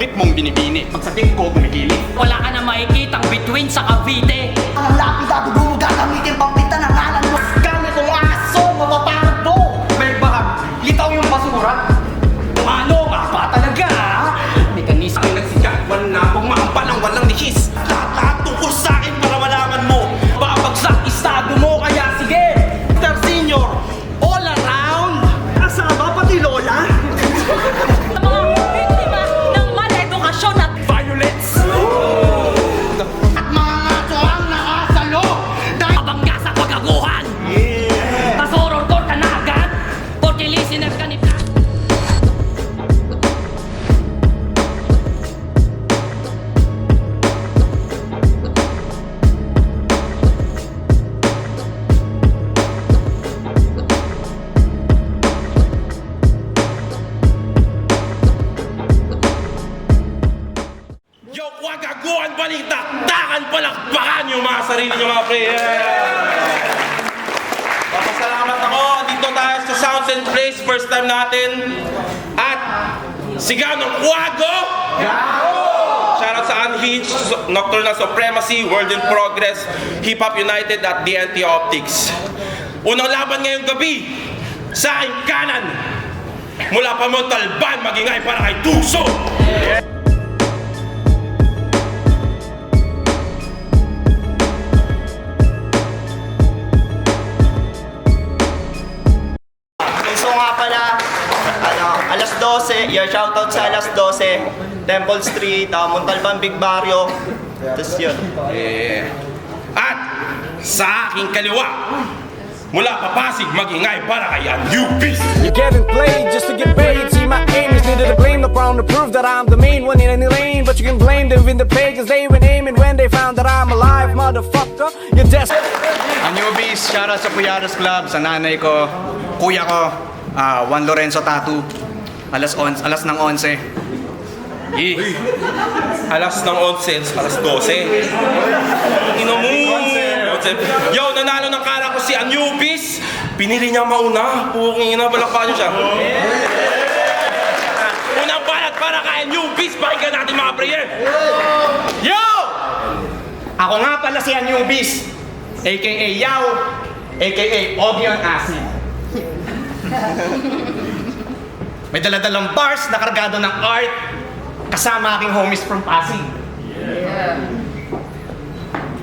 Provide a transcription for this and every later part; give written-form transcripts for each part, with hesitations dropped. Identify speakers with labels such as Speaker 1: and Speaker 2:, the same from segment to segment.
Speaker 1: brief mong binibini. Pagsating ko, gumigili.
Speaker 2: Wala ka na makikitang between sa Cavite.
Speaker 3: Ang lapid at dugo gagamitin pampitan ng ngalan mo. Gamit kong aso, mapaparad mo.
Speaker 1: May bahag, litaw yung basura.
Speaker 2: Ano ka pa talaga?
Speaker 1: Mekanismo ay nagsikat, wala akong maampalang walang lihis. Lahat tungkol sa akin para malaman mo. Babagsak estado mo, kaya sige. Mr. Senior, all around. Kasama pati Lola.
Speaker 2: Sa mga biktima ng mal-edukasyon at
Speaker 1: Violence.
Speaker 3: At mga ngaso ang nakasalo. Dahil
Speaker 2: kabangga sa pagaguhan. Tasoror ko ka na agad. Porque listener ka ni Black.
Speaker 1: Yo, huwag aguan balita! Takan palakpakan yung mga sarili nyo mga pre! Papasalamat ako! Dito tayo sa Sounds and Plays. First time natin. At sigaw ng Wago! Shoutout sa Unhinged, Nocturnal Supremacy, World in Progress, Hip Hop United at DNT Optics. Unang laban ngayong gabi sa aking kanan. Mula pa Montalban, magingay para kay Tuso!
Speaker 4: So nga pala, alas 12, shoutout sa alas 12, Temple Street, Montalban, Big Barrio. Tapos yun.
Speaker 1: At sa aking kaliwa, mula pa Pasig, magingay para kay Anubis.
Speaker 5: You're getting played just to get paid. See, my aim is neither to blame nor proud to prove that I'm the main one in any lane. But you can blame them in the pagans they were aiming when they found that I'm alive, motherfucker. You're desperate.
Speaker 6: Anubis, shoutout sa Puyados Club, sa nanay ko, kuya ko, Juan Lorenzo Tattoo, alas ng 11.
Speaker 1: Alas ng 11, alas 12. Ino mo. Yo, nanalo ng kara ko si Anubis. Pinili niya mauna. Pungin na, balakpakan niyo siya. Unang balat para kay Anubis. Pakinggan natin mga prayer.
Speaker 4: Yo! Ako nga pala si Anubis, a.k.a. Yao, a.k.a. Ogyo ang Asin. May daladalang bars na kargado ng art kasama aking homies from Pasig.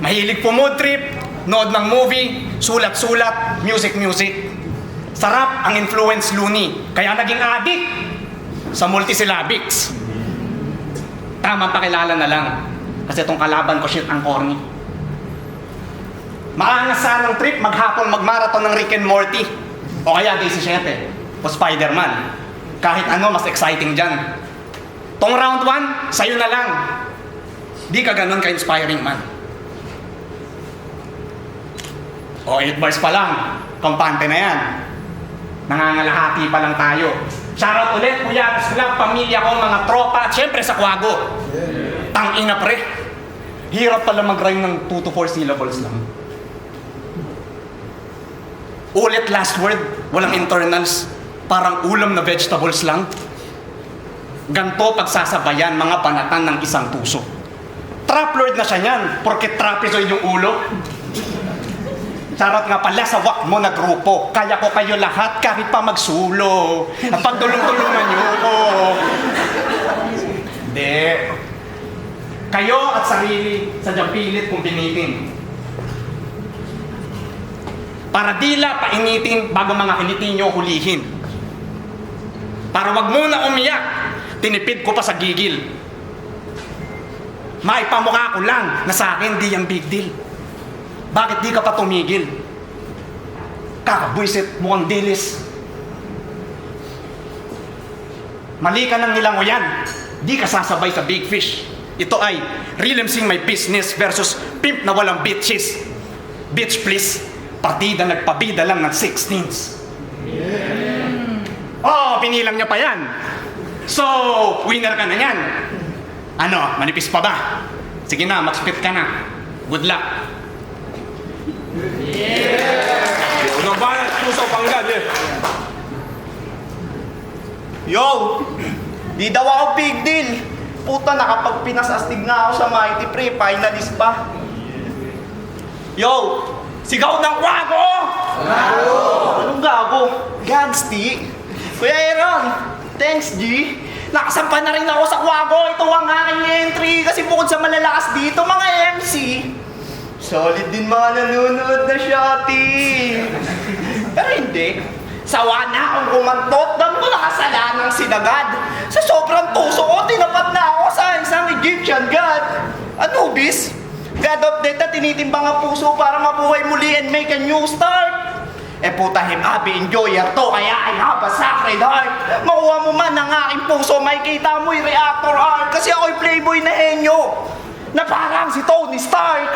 Speaker 4: Mahilig po mood trip, nood ng movie, sulat-sulat, music-music. Sarap ang influence loony, kaya naging addict sa multisyllabics. Tamang pakilala na lang, kasi itong kalaban ko shit ang corny. Maangas sanang trip maghapon magmarathon ng Rick and Morty, o kaya Daisy 7, o Spider-Man. Kahit ano, mas exciting dyan. Tong round 1, sa'yo na lang. Di ka ganun ka-inspiring man. O 8 bars pa lang, kampante na yan. Nangangalahati pa lang tayo. Shoutout ulit, Kuya Club, pamilya ko, mga tropa, at syempre sa Kwago. Tangina pre. Hirap pala mag-rhyme ng 2 to 4 syllables lang. Ulit last word, walang internals. Parang ulam na vegetables lang. Ganto pagsasabayan mga banatan ng isang tuso. Trap lord na siya niyan, porque trapezoid yung ulo. Charot nga pala sa wak mo na grupo. Kaya ko kayo lahat kahit pa magsulo. At pagtulong-tulungan niyo ko. Hindi. Kayo at sarili sa pilit kong binitin. Para dila painitin bago mga kiliti nyo hulihin. Para wag muna umiyak, tinipid ko pa sa gigil. Maipamukha ko lang na sa akin di yung big deal. Bakit di ka pa tumigil? Kakabwisit, mukhang dilis. Mali ka ng nilangoyan. Di ka sasabay sa big fish. Ito ay real MCing my business versus pimp na walang bitches. Bitch please, partida nagpabida lang ng 16s. Oh, pinilang niya pa yan. So, winner ka na yan. Ano, manipis pa ba? Sige na, mag-spit ka na. Good luck.
Speaker 1: Unang balat, Tuso, Panggan,
Speaker 4: Yo! Di daw ako big deal.
Speaker 3: Puta, nakapagpinasastig nga ako sa Mighty Pre, finalist pa. Yo! Sigaw ng kwago! Gago! Anong gago? Gags, T. Kuya Aaron, thanks, G. Nakasampa na rin ako sa kwago. Ito ang aking entry kasi bukod sa malalakas dito, mga MC. Solid din mga nanonood na shotty. Pero hindi. Sawa na akong kumantot. Dami ko nakasalanang sinagad. Sa sobrang tuso ko, tinapat na ako sa isang Egyptian god. Anubis? God of Death na tinitimbang ang puso para mabuhay muli and make a new start. Puta, happy enjoyer to, kaya I have a sacred heart. Makuha mo man ang aking puso, may kita mo'y reactor art. Kasi ako'y playboy na henyo, na parang si Tony Stark.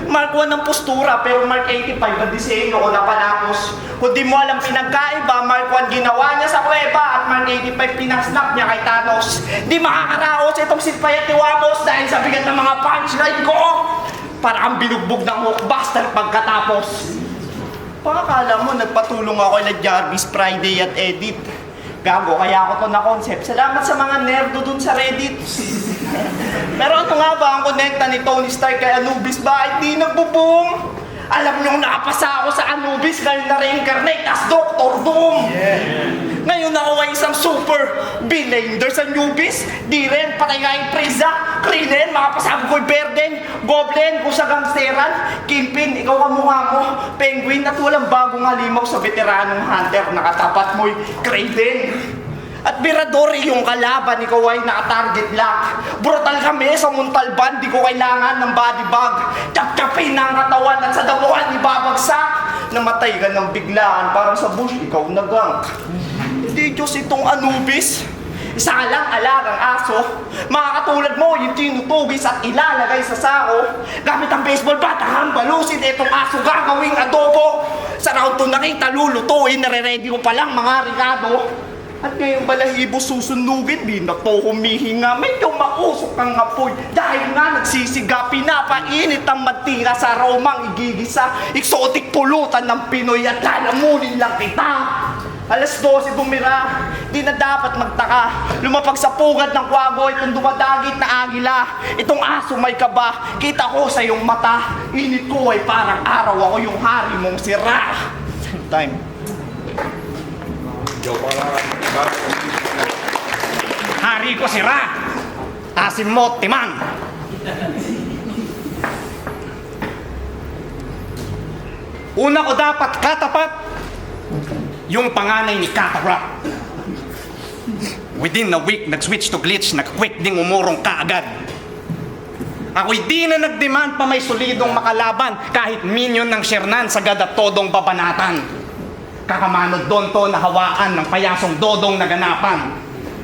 Speaker 3: Mark 1 ang postura, pero Mark 85 ang disenyo ko napalapos. Kung di mo alam pinagkaiba, Mark 1 ginawa niya sa kuweba at Mark 85 pinasnap niya kay Thanos. Di makakaraos itong Sitpay at Tiwamos dahil sa bigat ng mga punchline ko. Parang binugbog ng Hulkbuster pagkatapos. Pakakala mo, nagpatulong ako kay Jarvis Friday at Edit. Gago, kaya ako to na-concept. Salamat sa mga nerdo dun sa Reddit. Pero ano nga ba ang konekta ni Tony Stark kay Anubis? Bakit di nagbo-boom? Alam niyong nakapasa ako sa Anubis dahil na-reincarnate as Dr. Doom. Ngayon ako ay isang super villain. There's a newbies, di rin, patay nga yung Frieza, Krillin, makapasabog ko'y Berden, Goblin, kung sa gangsteran, Kingpin, ikaw ang mukha mo, Penguin, at walang bagong halimaw sa veteranong hunter, nakatapat mo'y Kraven. At Mirador yung kalaban, ikaw ay naka-target lock. Brutal kami sa Montalban, di ko kailangan ng body bag. Tap-tapin ang katawan at sa damuhan ibabagsak. Namatay ka ng biglaan, parang sa bush, ikaw nagank. Hindi Diyos itong Anubis. Isa ka lang alagang aso. Mga katulad mo, yung tinutugis at ilalagay sa sako. Gamit ang baseball bat, hambalusin itong aso gagawing adobo. Sa round 2 nakita lulutuin, nare-ready ko palang mga Ricardo. At ngayong balahibo susunugin, di na po humihinga, medyo mausok ang apoy. Dahil nga nagsisiga, pinapainit ang mantika sa aromang igigisa. Exotic pulutan ng Pinoy at lalamunin lang kita. Alas 12 bumira, di na dapat magtaka. Lumapag sa pugad ng kwago, itong dumadagit na agila. Itong aso may kaba, kita ko sa iyong mata. Init ko ay parang araw, ako yung hari mong sira. Time.
Speaker 4: Hari ko sira, asim mo timang. Una ko dapat katapat yung panganay ni Kakarap. Within a week, nag-switch to glitch, nag-quick ding umurong kaagad. Ako'y di na nag-demand pa may solidong makalaban kahit minion ng Shernan sagad at todong babanatan. Kakamanod doon to na hawaan ng payasong dodong naganapan.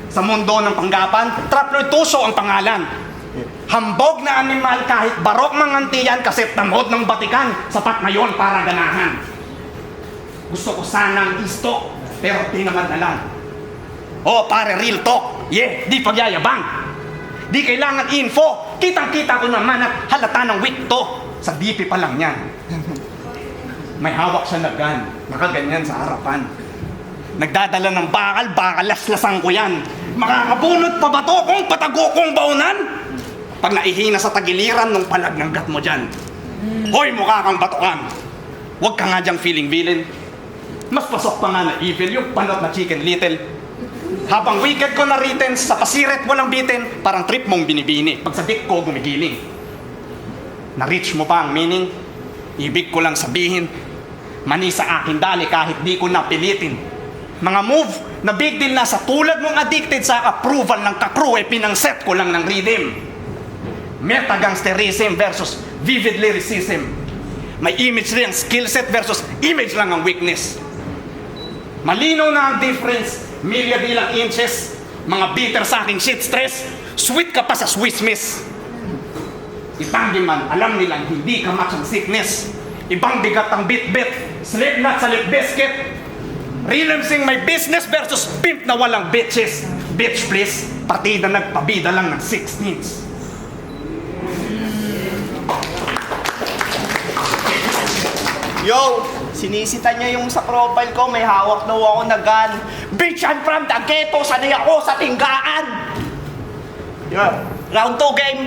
Speaker 4: Sa mundo ng panggapan, Traplotuso ang pangalan. Hambog na animal kahit barok mangantiyan kasi tamod ng batikan, sapat na yon para ganahan. Gusto ko sanang istok, pero di naman na lang. Oh, pare, real talk. Yeah, di pagyayabang. Di kailangan info. Kitang-kita ko naman at halata ng weak to. Sa DP pa lang yan. May hawak siya na gun, nakaganyan sa harapan. Nagdadala ng bakal, laslasang ko yan. Makakabunot pa ba to kung patago kong baunan? Pag naihina sa tagiliran nung palag ng gat mo dyan. Hoy, mukha kang batukan. Huwag ka nga dyang feeling villain. Mas pasok pa nga na evil yung panot na Chicken Little. Habang wicked ko na written, sa pasiret walang bitin, parang trip mong binibini. Pag sa dick ko gumigiling. Na-reach mo pa ang meaning? Ibig ko lang sabihin, mani sa akin dali kahit di ko napilitin. Mga move na big deal na sa tulad mong addicted sa approval ng kakrew, pinangset ko lang ng rhythm. Meta-gangsterism versus vivid lyricism. May image rin ang skill set versus image lang ang weakness. Malinaw na ang difference, milya bilang inches. Mga bitter sa aking shit stress, sweet ka pa sa Swiss Miss. Itanggi man, alam nilang hindi ka match ang sickness. Ibang bigat ang bit-bit, slip nut sa lip biscuit. Relenting my business versus pimp na walang bitches. Bitch please, partida nagpabida lang ng 16s.
Speaker 3: Yo, sinisita niya yung sa profile ko, may hawak daw ako na gun. Bitch, I'm from the ghetto, sanay ako sa tinggaan. Yeah. Round 2 game.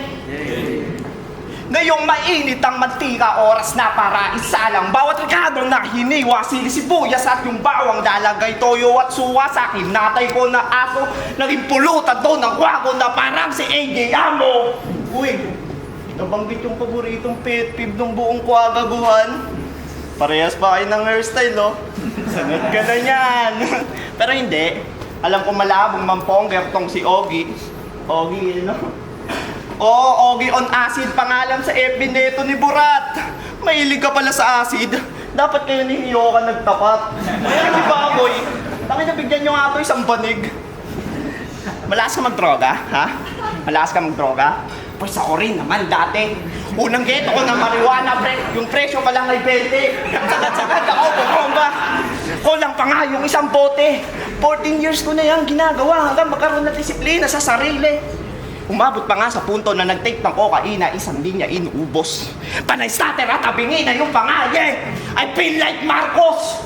Speaker 3: Ngayong mainit ang mantika, oras na para isalang bawat rekadong nakahiniwa, sili sibuyas at yung bawang lalagay toyo at suwa sa akin. Natay ko na aso, naging pulutan doon ng kwago na parang si AJ Amo. Uy, nabanggit yung paboritong pet peeve ng buong kwagaguhan. Parehas pa kayo ng hairstyle, oh. Sanot ka na yan. Pero hindi. Alam ko malabong mampongger tong si Ogie. Ogie, no? Oo, Ogie on acid, pangalan sa FB neto ni Burat. Mahilig ka pala sa acid. Dapat kayo ni Hiyo ka nagtapat. Di ba, boy? Bakit nabigyan nyo nga ito isang banig? Malakas ka magdroga, ha? Malakas ka magdroga? Pues ako rin naman dati. Unang geto ko ng marijuana, yung presyo pa lang ay 20. Sagad-sagad ako, bumomba. Kulang pa nga yung isang bote. 14 years ko na yan ginagawa hanggang magkaroon ng disiplina sa sarili. Umabot pa nga sa punto na nag-take ng kokaina, isang linya inuubos. Panay starter at tabingin na yung pangaye. I feel like Marcos.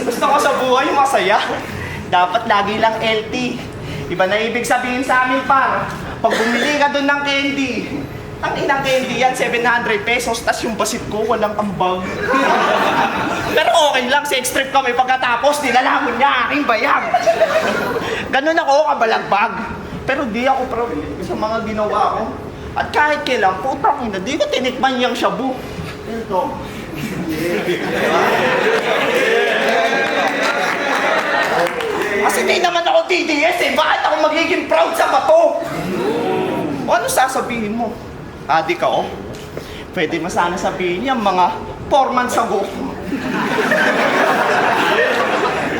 Speaker 3: Gusto ko sa buhay masaya. Dapat lagi lang LT. Iba na ibig sabihin sa amin, par. Pag bumili ka doon ng candy, ang inang candy yan, 700 pesos, tas yung basit ko, walang ambag. Pero okay lang, sex trip kami pagkatapos, nilalamon niya aking bayag. Ganun ako, kabalagbag. Pero di ako proud sa mga ginawa ko. At kahit kailan, putang ina, di ko tinikman yung shabu. Ito. Kasi di naman ako DDS eh, bakit ako magiging proud sa bato? O ano sasabihin mo? Adik ako? Pwede mo sana sabihin yung mga 4 months ago.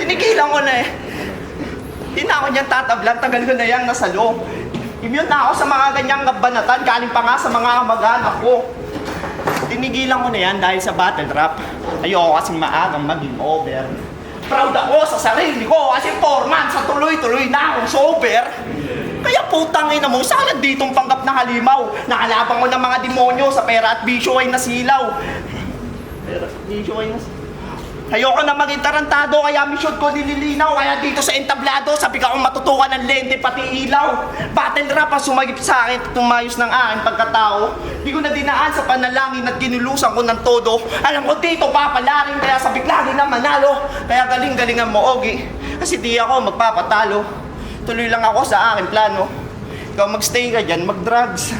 Speaker 3: Tinigilan ko na eh. Di na ako niyan tatablan, tagal ko na yan nasa loob. Immune na ako sa mga ganyang kabanatan, galing pa nga sa mga kamag-anak ko. Tinigilan ko na yan dahil sa battle rap. Ayoko kasing maagang maging over. Proud ako sa sarili ko kasi 4 months sa tuloy-tuloy na akong sober. Kaya putang ina mo, sana ditong panggap na halimaw. Nakalabang ko ng mga demonyo sa pera at bisyo ay nasilaw. Pera at bisyo ay nasilaw. Ayoko na maging tarantado, kaya mission ko nililinaw. Kaya dito sa entablado, sabi ka akong matutukan ng lente pati ilaw. Battle rap ang sumagip sa akin at tumayos ng aking pagkatao. Di ko na dinaan sa panalangin at kinulusan ko ng todo. Alam ko dito papalarin, kaya sabik lagi na manalo. Kaya galing-galingan mo, Ogie, kasi di ako magpapatalo. Tuloy lang ako sa aking plano. Ikaw magstay ka dyan, mag-drugs.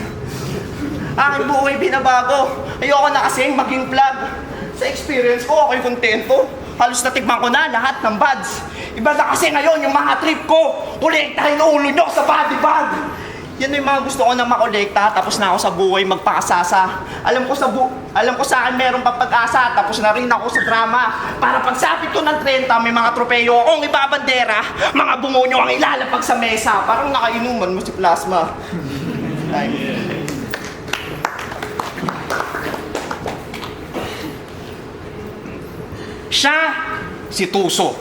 Speaker 3: Aking buhay binabago. Ayoko na kasing maging vlog. Sa experience ko, ako'y kontento. Halos natikman ko na lahat ng buds. Iba na kasi ngayon yung mga trip ko. Kolektahin ulo nyo sa body bag. Yan yung mga gusto ko na makolekta. Tapos na ako sa buhay magpakasasa. Alam ko sa akin meron pang pag-asa. Tapos na rin ako sa drama. Para pagsapit ko ng 30, may mga tropeyo akong ibabandera. Mga bumonyo ang ilalapag sa mesa. Parang nakainuman mo si Plasma.
Speaker 4: Siya, si Tuso.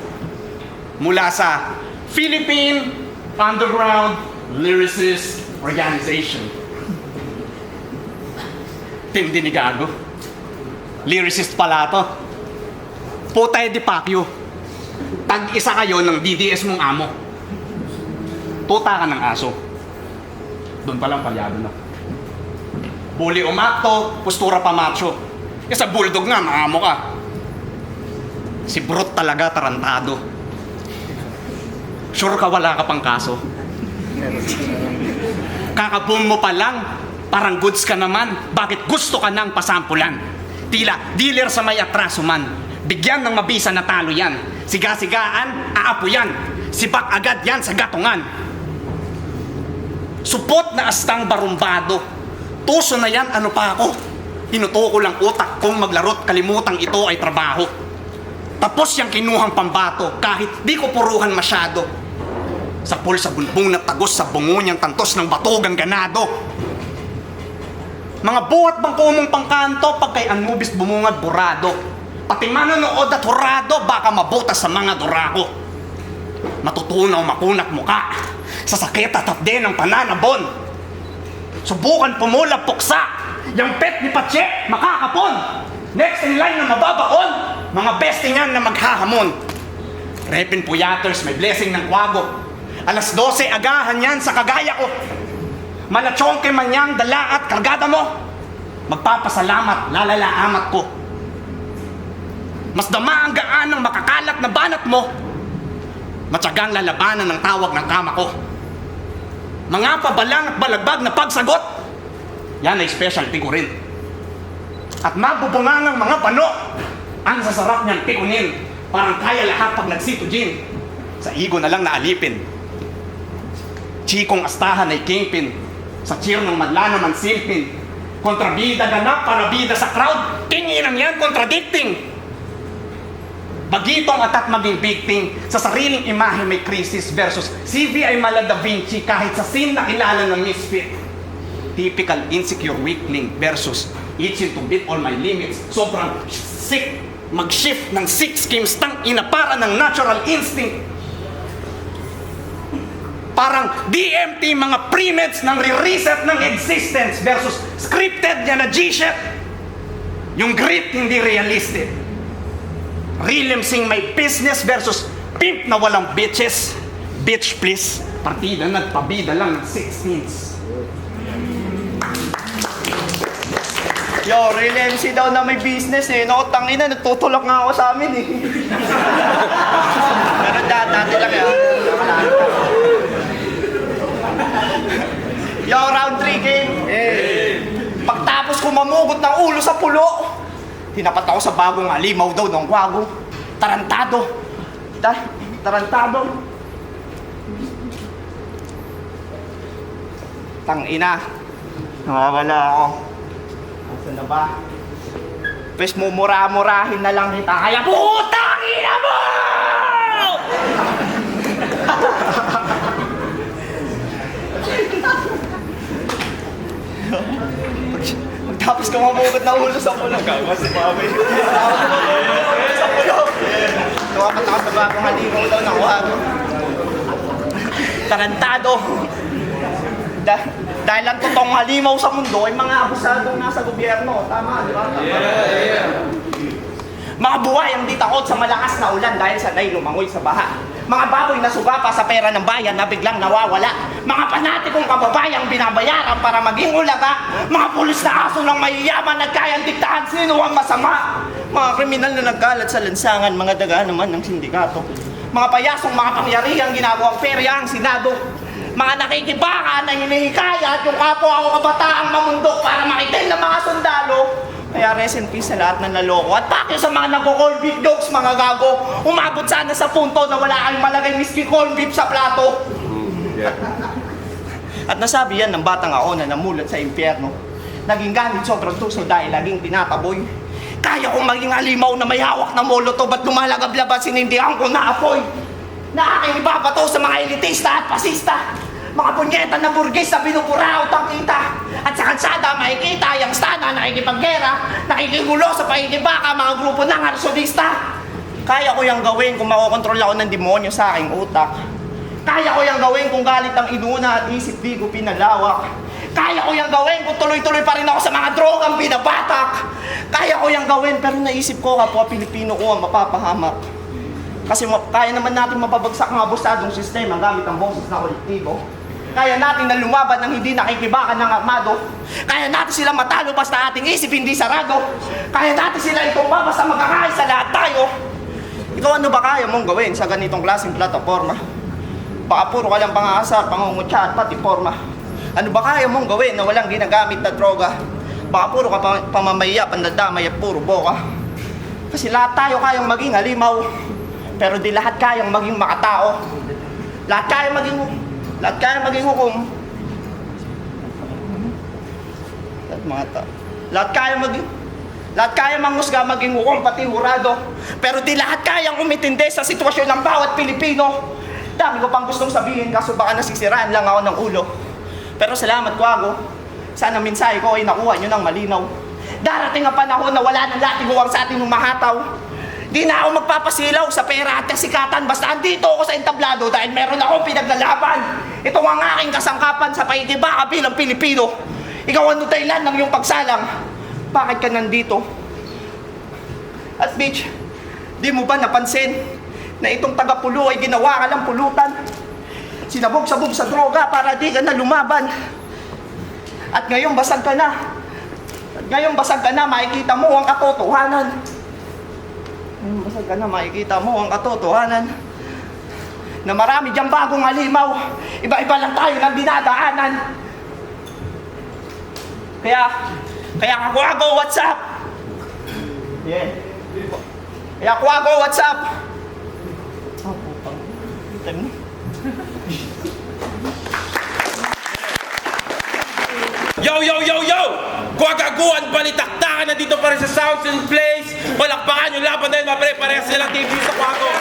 Speaker 4: Mula sa Philippine Underground Lyricist Organization. Tindi ni Gago. Lyricist pala to. Putay di Pacquiao. Tag-isa kayo ng DDS mong amo. Tuta ka ng aso. Doon palang palyado na. Bully umakto, postura pa macho. Sa bulldog nga, maamo ka. Si Brut talaga tarantado. Sure ka wala ka pang kaso? Kakaboom mo pa lang, parang goods ka naman. Bakit gusto ka nang pasampulan? Tila dealer sa may atraso man. Bigyan ng mabisa na talo yan. Siga-sigaan, aapo yan. Sibak agad yan sa gatungan. Supot na astang barumbado. Tuso na yan, ano pa ako? Hinuto ko lang utak kung maglarot, kalimutang ito ay trabaho. Tapos yung kinuhang pambato, kahit di ko puruhan masyado. Sa pool sa bulbong na tagos sa bungo niyang tantos ng batugang ganado. Mga buhat bang kumong pangkanto pag kay Anubis bumungad burado. Pati manonood at hurado baka mabutas sa mga durako. Matutunaw makunak muka sa sakit at hapde ng pananabon. Subukan pumula puksa, yung pet ni Pache makakapon. Next in line na mababaon, mga bestingan na maghahamon. Repin Puyaters, may blessing ng kwago. Alas 12, agahan yan sa kagaya ko. Malachongke man yang dala at kargada mo. Magpapasalamat, lalala-amat ko. Mas dama ang gaan ng makakalat na banat mo. Matyagang lalabanan ng tawag ng kama ko. Mga pabalang at balagbag na pagsagot, yan ay specialty ko rin. At mabubunga ng mga pano, ang sasarap niyang tikunin. Parang kaya lahat pag nagsitujin. Sa igo na lang naalipin. Chikong astahan ay kingpin. Sa cheer ng madla naman silpin. Kontrabida ganap para bida sa crowd. Tinginan yan, contradicting. Bagitong atat maging victim. Sa sariling imahe may krisis versus CV ay mala Da Vinci kahit sa scene nakilala ng misfit. Typical insecure weakling versus itching to beat all my limits. Sobrang sick. Mag-shift ng 6 games tang ina para ng natural instinct. Parang DMT mga pre-meds ng re-reset ng existence versus scripted niya na G-shit. Yung grit hindi realistic. Real sing may business versus pimp na walang bitches. Bitch please, partida nagpabida lang ng 16s.
Speaker 3: Yo, Real MC daw na may business eh. Naku, tangina, nagtutulak nga ako sa amin eh. Pero dati lang yan. Yo, round 3 game. Pagtapos ko mamugot ng ulo sa pulo, tinapat ako sa bagong alimaw daw ng wago. Tarantado. Tarantado. Tangina. Nawawala ako. Nasaan na ba? Pwes mumura-murahin na lang kita. Kaya putang ina mo! Pagtapos ko mamugot na ulo sa pulo. Gawa si Mami. Sa pulo. Tuwapat ako sa bagong halimaw daw ng wago. Tarantado. Dahil ang totoong halimaw sa mundo ay mga abusadong nasa gobyerno. Tama, di ba? Mga buhay ang di takot sa malakas na ulan dahil sanay lumangoy sa baha. Mga baboy na sugapa sa pera ng bayan na biglang nawawala. Mga panatikong kababayang binabayaran para maging ulaga. Mga pulis na aso ng mayayaman at kayang diktahan sino ang masama. Mga kriminal na nagkalat sa lansangan, mga daga naman ng sindikato. Mga payasong mga pangyarihang ginagawang perya ang Senado. Mga nakikibaka na hinihikayat yung kapwa o kabataang mamundok para makitin ng mga sundalo. Kaya rest in peace sa lahat ng naloko. At bakit sa mga nagko-corn beef dogs, mga gago, umabot sana sa punto na wala kayong malagay miski corn beef sa plato. At nasabi yan ng batang ako na namulat sa impyerno. Naging ganit sobrang tuso dahil laging tinataboy. Kaya kong maging alimaw na may hawak na molotov at lumalagab-labas sinindihan ko na apoy. Na aking ibabato sa mga elitista at pasista. Mga punyeta na burgis na binupuraot ang kita. At sa kalsada makikita yung stana nakikipaggera, nakikigulo sa pakikibaka mga grupo ng arsonista. Kaya ko yung gawin kung makokontrol ako ng demonyo sa aking utak. Kaya ko yung gawin kung galit ang inuna at isip di ko pinalawak. Kaya ko yung gawin kung tuloy-tuloy pa rin ako sa mga drogang binabatak. Kaya ko yung gawin pero naisip ko kapwa Pilipino ko ang mapapahamak. Kasi kaya naman natin mapabagsak ang abusadong sistema gamit ang boses na kolektibo. Kaya natin na lumaban ng hindi nakikibakan ng armado. Kaya natin sila matalo basta ating isip hindi sarado. Kaya natin sila itumba basta magkakaisa lahat tayo. Ikaw ano ba kaya mong gawin sa ganitong klaseng plataforma? Baka puro ka lang pang-aasar, pangungutya at pati forma. Ano ba kaya mong gawin na walang ginagamit na droga? Baka puro ka pamamaya, pandadamay at puro boka. Kasi lahat tayo kayang maging halimaw. Pero di lahat kayang maging makatao. Lahat kayang maging hukom. Lahat kayang manghusga maging hukom pati hurado. Pero di lahat kayang umitindi sa sitwasyon ng bawat Pilipino. Dami ko pang gustong sabihin kaso baka nasisiraan lang ako ng ulo. Pero salamat Kwago. Sana mensahe ko ay nakuha nyo ng malinaw. Darating ang panahon na wala nang latiguwang sa ating humahataw. Di na ako magpapasilaw sa pera at kasikatan basta andito ako sa entablado dahil meron akong pinaglalaban. Ito ang aking kasangkapan sa paikibaka bilang Pilipino. Ikaw ano dahilan ng iyong pagsalang? Bakit ka nandito? At bitch, di mo ba napansin na itong taga-pulo ay ginawa ka lang pulutan? sinabog-sabog sa droga para di ka na lumaban. At ngayon basag ka na. At ngayon basag ka na, makikita mo ang katotohanan. Ngayon basag ka na, makikita mo ang katotohanan. Na marami diyang bagong halimaw. Iba-iba lang tayo ng dinadaanan. Kaya Kwago, what's up? Yeah. Kaya Kwago, what's up? Oh, putang.
Speaker 1: Yo, yo, yo, yo! Kwagaguan, balitaktakan na dito pa rin sa Sounds and Plays. Palakpakan yung laban na yun, mapare-parehas silang debut sa Kwago.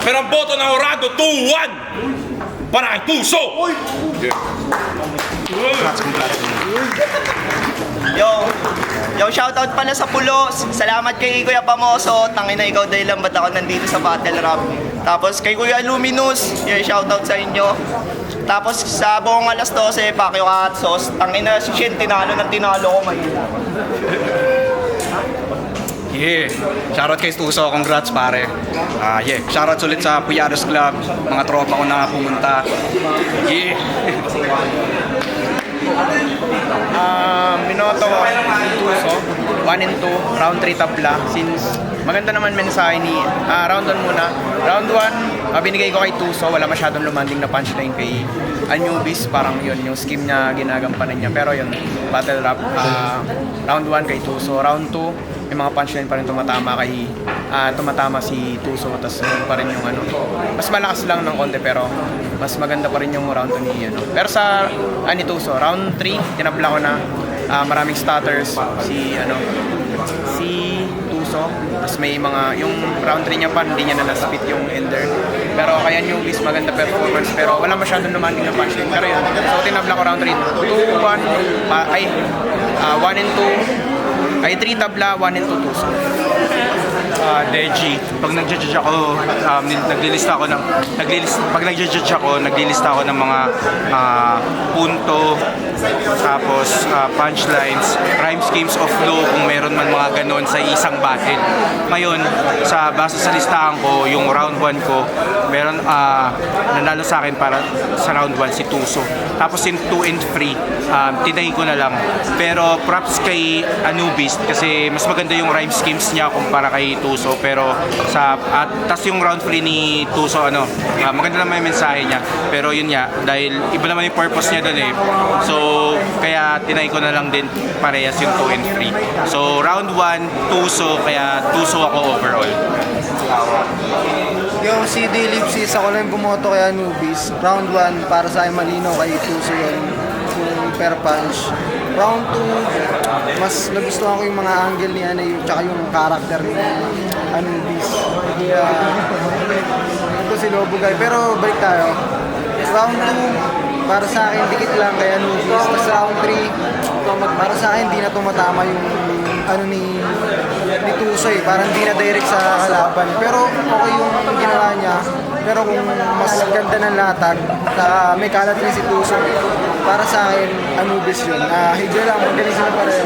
Speaker 1: Pero ang boto ng Orado, 2-1 para kay Tuso.
Speaker 3: Yo, shoutout pala sa Pulos. Salamat kay Kuya Pamoso. Tangina, ikaw dahil lang ba't ako nandito sa Battle Rap. Tapos kay Kuya Luminous, yun, shoutout sa inyo. Tapos sa buong alas 12, Pacquiao Katsos. Tangina, si Shen, tinalo ko mahina.
Speaker 6: Yeah. Shoutout kay Tuso, congrats pare. Yeah. Shoutout ulit sa Puyados Club, mga tropa ko na pumunta. Yeah.
Speaker 7: Binoto ko si Tuso, 1 and 2, round 3 tabla. Since maganda naman mensahe ni round 1 muna. Round 1, binigay ko kay Tuso, wala masyadong lumanding na punchline kay Anubis. Parang yun, yung scheme niya ginagampanan niya. Pero yun, battle rap. Round 1 kay Tuso. Round 2, may mga punchline pa rin tumatama si Tuso. Tapos yun pa rin yung ano. Mas malakas lang ng konti pero mas maganda pa rin yung round 2 ni ano. Pero sa ni Tuso, round 3, tinabla ko na. Maraming stutters si Tuso. Tapos may mga, yung round 3 niya pa, hindi niya na naspit yung ender. Pero kaya Newbies, maganda performance. Pero wala masyadong lumanding na punchline. Pero yun, so tinabla ko round 3. 1 and 2. 3 tabla, 1 and 2 Tuso.
Speaker 8: Deji, pag nag-judge ako, naglilista ako ng mga punto, tapos punchlines, rhyme schemes of flow kung meron man mga ganon sa isang battle. Ngayon, base sa listahan ko, yung round 1 ko, meron nanalo sa akin para sa round 1 si Tuso. Tapos yung 2 and 3, tinayin ko na lang. Pero props kay Anubis kasi mas maganda yung rhyme schemes niya kumpara kay Tuso. Pero tas yung round 3 ni Tuso, maganda naman yung mensahe niya. Pero yun nga, dahil iba naman yung purpose niya doon eh. So, kaya tinay ko na lang din parehas yung 2 and 3. So, round 1, Tuso, kaya Tuso ako overall.
Speaker 9: Yung CD Lipsis, ako lang bumoto kay Anubis. Round 1, para sa akin malinaw kay Tuso yung per punch. Round 2, mas nagustuhan ko yung mga angle ni Anay, tsaka yung character ni Anubis. Ito si Lobo Guy. Pero balik tayo. Round 2, para sa akin, dikit lang kay Anubis. Tapos round 3, para sa akin, hindi na tumatama yung ni Tuso eh. Parang hindi na direct sa kalaban. Pero okay yung ginawa niya. Pero kung mas ganda ng latag, may kalat rin si Tuso. Para sa akin, Anubis yun. Higyo lang, magaling sila pareho.